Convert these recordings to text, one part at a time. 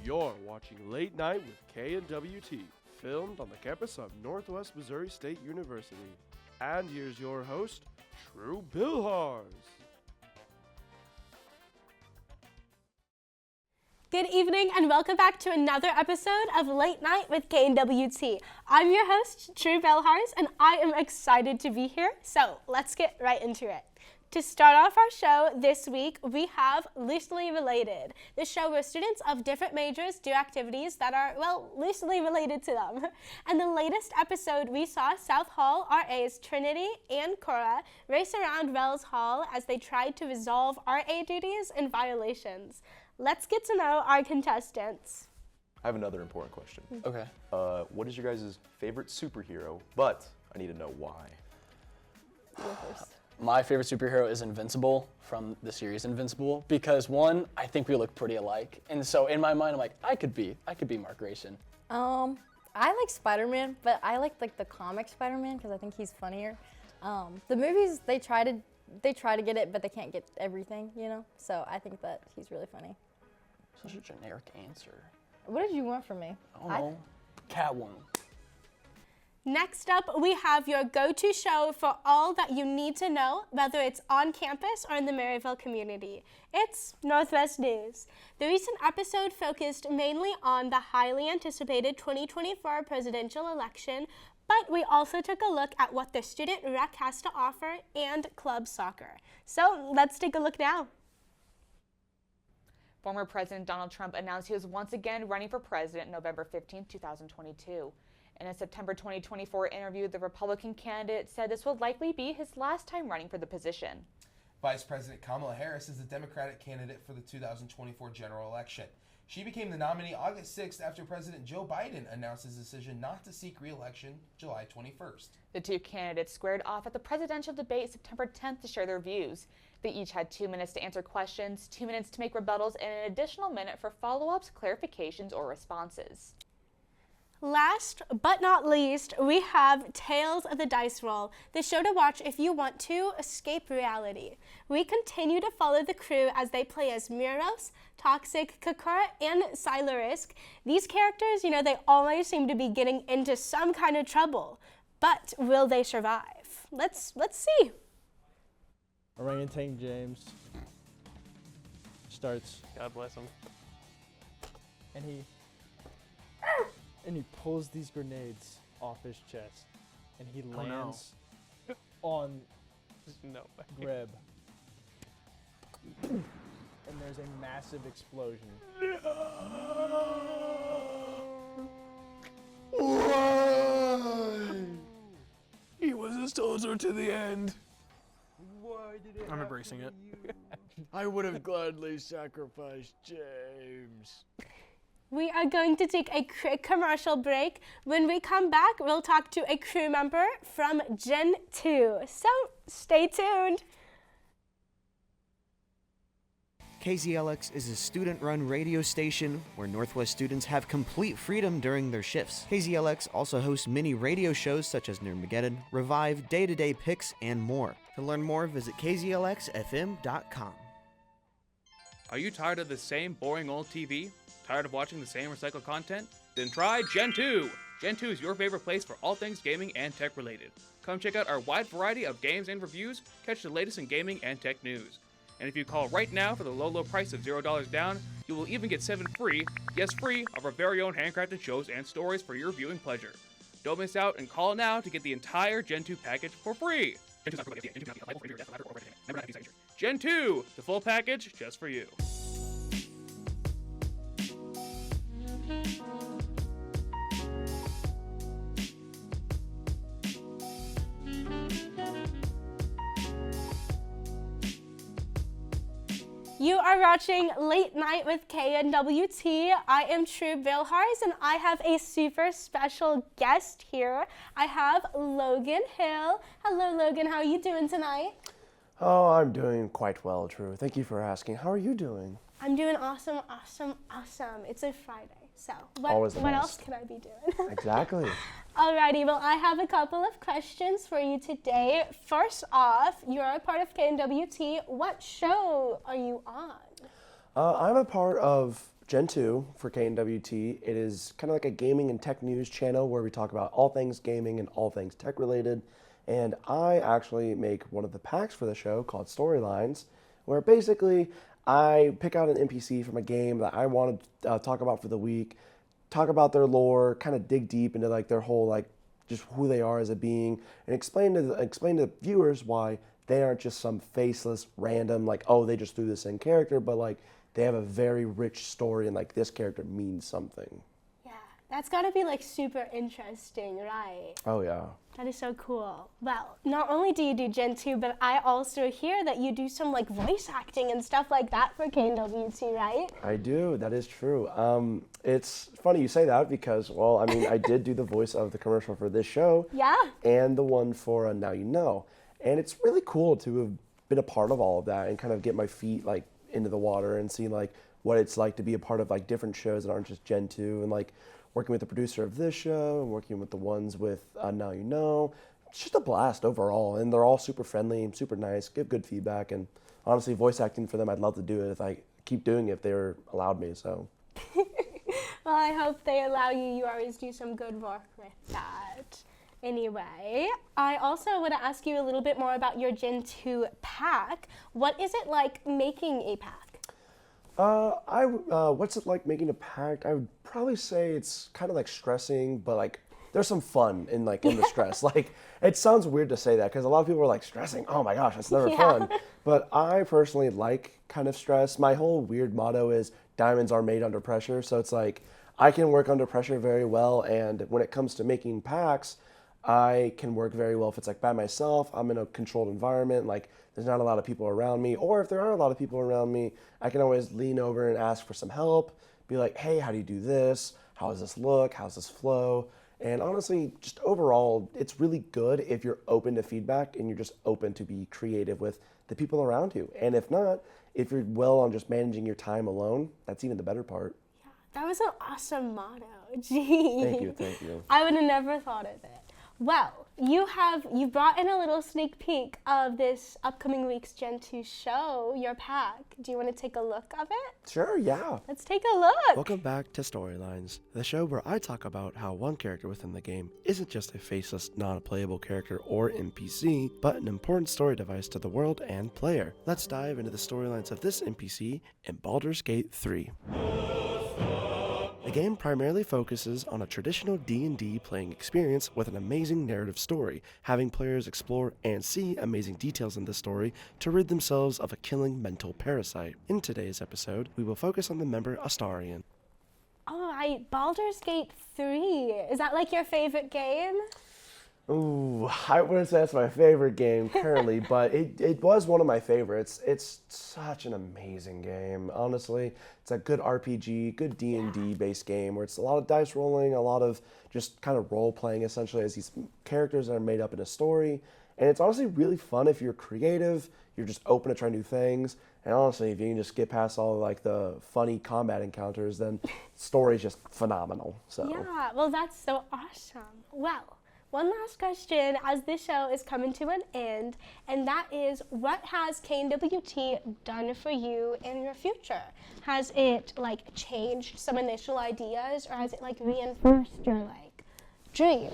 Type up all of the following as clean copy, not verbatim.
You're watching Late Night with KNWT, filmed on the campus of Northwest Missouri State University. And here's your host, Tru Bilharz. Good evening and welcome back to another episode of Late Night with KNWT. I'm your host, Tru Bilharz, and I am excited to be here, so let's get right into it. To start off our show this week, we have Loosely Related, the show where students of different majors do activities that are, well, loosely related to them. In the latest episode, we saw South Hall RAs Trinity and Cora race around Wells Hall as they tried to resolve RA duties and violations. Let's get to know our contestants. I have another important question. Okay. What is your guys' favorite superhero? But I need to know why. My favorite superhero is Invincible from the series Invincible because one, I think we look pretty alike, and so in my mind I'm like, I could be Mark Grayson. I like Spider-Man, but I like the comic Spider-Man because I think he's funnier. The movies they try to get it, but they can't get everything, you know. So I think that he's really funny. Such a generic answer. What did you want from me? I don't know. Catwoman. Next up, we have your go-to show for all that you need to know, whether it's on campus or in the Maryville community. It's Northwest News. The recent episode focused mainly on the highly anticipated 2024 presidential election, but we also took a look at what the student rec has to offer and club soccer. So let's take a look now. Former President Donald Trump announced he was once again running for president November 15, 2022. In a September 2024 interview, the Republican candidate said this will likely be his last time running for the position. Vice President Kamala Harris is the Democratic candidate for the 2024 general election. She became the nominee August 6th after President Joe Biden announced his decision not to seek re-election July 21st. The two candidates squared off at the presidential debate September 10th to share their views. They each had 2 minutes to answer questions, 2 minutes to make rebuttals, and an additional minute for follow-ups, clarifications, or responses. Last but not least, we have Tales of the Dice Roll, the show to watch if you want to escape reality. We continue to follow the crew as they play as Miros, Toxic, Kakura, and Silurisk. These characters, they always seem to be getting into some kind of trouble. But will they survive? Let's see. Orangutan James starts. God bless him. And he pulls these grenades off his chest, and he lands on Greb. And there's a massive explosion. Why? He was a soldier to the end. I'm embracing it. I would have gladly sacrificed James. We are going to take a quick commercial break. When we come back, we'll talk to a crew member from Gen 2. So stay tuned. KZLX is a student-run radio station where Northwest students have complete freedom during their shifts. KZLX also hosts many radio shows such as Nermageddon, Revive, Day-to-Day Picks, and more. To learn more, visit kzlxfm.com. Are you tired of the same boring old TV? Tired of watching the same recycled content? Then try Gen 2! Gen 2 is your favorite place for all things gaming and tech related. Come check out our wide variety of games and reviews, catch the latest in gaming and tech news. And if you call right now for the low price of $0 down, you will even get 7 free, yes free, of our very own handcrafted shows and stories for your viewing pleasure. Don't miss out and call now to get the entire Gen 2 package for free! Gen 2, the full package just for you. You are watching Late Night with KNWT. I am Tru Bilharz, and I have a super special guest here. I have Logan Hill. Hello, Logan. How are you doing tonight? Oh, I'm doing quite well, Tru. Thank you for asking. How are you doing? I'm doing awesome. It's a Friday, so what else could I be doing? Exactly. Alrighty, well, I have a couple of questions for you today. First off, you're a part of KNWT. What show are you on? I'm a part of Gen 2 for KNWT. It is kind of like a gaming and tech news channel where we talk about all things gaming and all things tech related. And I actually make one of the packs for the show called Storylines, where basically I pick out an NPC from a game that I want to talk about for the week, talk about their lore, kind of dig deep into like their whole like just who they are as a being, and explain to the viewers why they aren't just some faceless random like, oh, they just threw this in character, but like they have a very rich story and like this character means something. Yeah, that's got to be like super interesting, right? Oh yeah. That is so cool. Well, not only do you do Gen 2, but I also hear that you do some like voice acting and stuff like that for KNWT, right? I do, that is true. It's funny you say that because, well, I mean, I did do the voice of the commercial for this show. Yeah. And the one for Now You Know. And it's really cool to have been a part of all of that and kind of get my feet like into the water and see like what it's like to be a part of like different shows that aren't just Gen 2 and like working with the producer of this show and working with the ones with Now You Know. It's just a blast overall, and they're all super friendly and super nice, give good feedback, and honestly, voice acting for them, I'd love to do it if I keep doing it if they were allowed me, so. Well, I hope they allow you. You always do some good work with that. Anyway, I also want to ask you a little bit more about your Gen 2 pack. What is it like making a pack? What's it like making a pack? I would probably say it's kind of like stressing, but like there's some fun in the stress. Like it sounds weird to say that because a lot of people are like stressing. Oh my gosh, that's never fun. But I personally like kind of stress. My whole weird motto is diamonds are made under pressure. So it's like I can work under pressure very well. And when it comes to making packs, I can work very well if it's like by myself, I'm in a controlled environment, like there's not a lot of people around me, or if there are a lot of people around me, I can always lean over and ask for some help, be like, hey, how do you do this? How does this look? How's this flow? And honestly, just overall, it's really good if you're open to feedback and you're just open to be creative with the people around you. And if not, if you're well on just managing your time alone, that's even the better part. Yeah, that was an awesome motto. Gee. Thank you. I would have never thought of it. Well, you brought in a little sneak peek of this upcoming week's Gen 2 show, your pack. Do you want to take a look of it? Sure, yeah. Let's take a look. Welcome back to Storylines, the show where I talk about how one character within the game isn't just a faceless, non-playable character or NPC, but an important story device to the world and player. Let's dive into the storylines of this NPC in Baldur's Gate 3. The game primarily focuses on a traditional D&D playing experience with an amazing narrative story, having players explore and see amazing details in the story to rid themselves of a killing mental parasite. In today's episode, we will focus on the member Astarion. All right, Baldur's Gate 3. Is that like your favorite game? Ooh, I wouldn't say that's my favorite game currently, but it was one of my favorites. It's such an amazing game, honestly. It's a good RPG, good D&D based game where it's a lot of dice rolling, a lot of just kind of role playing essentially as these characters that are made up in a story. And it's honestly really fun if you're creative, you're just open to try new things. And honestly, if you can just get past all like the funny combat encounters, then the story's just phenomenal. So. Yeah, well, that's so awesome. Well, one last question as this show is coming to an end, and that is, what has KNWT done for you in your future? Has it like changed some initial ideas, or has it like reinforced your like dream?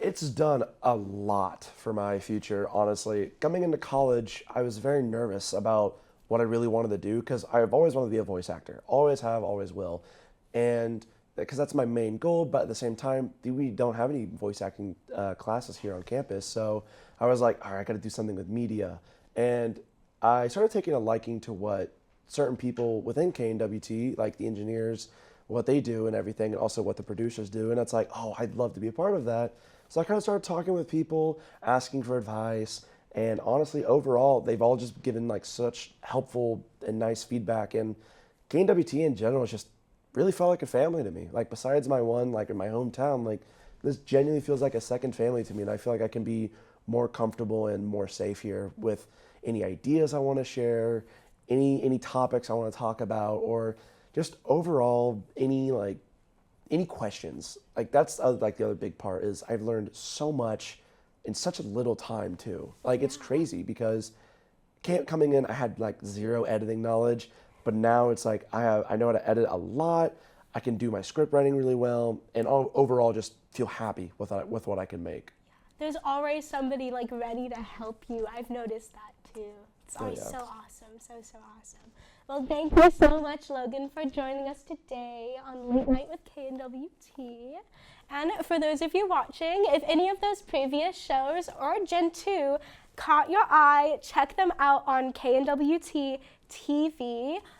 It's done a lot for my future, honestly. Coming into college, I was very nervous about what I really wanted to do because I've always wanted to be a voice actor. Always have, always will. And because that's my main goal, but at the same time, we don't have any voice acting classes here on campus. So I was like, all right, I got to do something with media. And I started taking a liking to what certain people within KNWT, like the engineers, what they do and everything, and also what the producers do. And it's like, oh, I'd love to be a part of that. So I kind of started talking with people, asking for advice. And honestly, overall, they've all just given like such helpful and nice feedback. And KNWT in general is just really felt like a family to me. Like besides my one, like in my hometown, like this genuinely feels like a second family to me. And I feel like I can be more comfortable and more safe here with any ideas I want to share, any topics I want to talk about, or just overall any questions. Like that's like the other big part is I've learned so much in such a little time too. Like it's crazy because coming in, I had like zero editing knowledge. But now it's like I know how to edit a lot. I can do my script writing really well, and overall just feel happy with what I can make. There's always somebody like ready to help you. I've noticed that too. It's always yeah. so awesome, so awesome. Well, thank you so much, Logan, for joining us today on Late Night with KNWT. And for those of you watching, if any of those previous shows or Gen 2 caught your eye, check them out on KNWTTV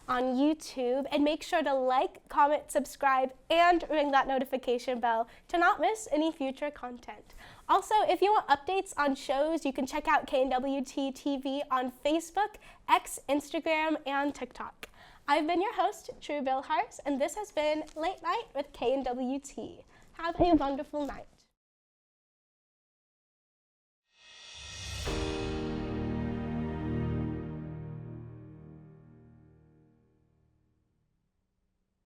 on YouTube, and make sure to like, comment, subscribe, and ring that notification bell to not miss any future content. Also, if you want updates on shows, you can check out KNWTTV on Facebook, X, Instagram, and TikTok. I've been your host, Tru Bilharz, and this has been Late Night with KNWT. Have a wonderful night.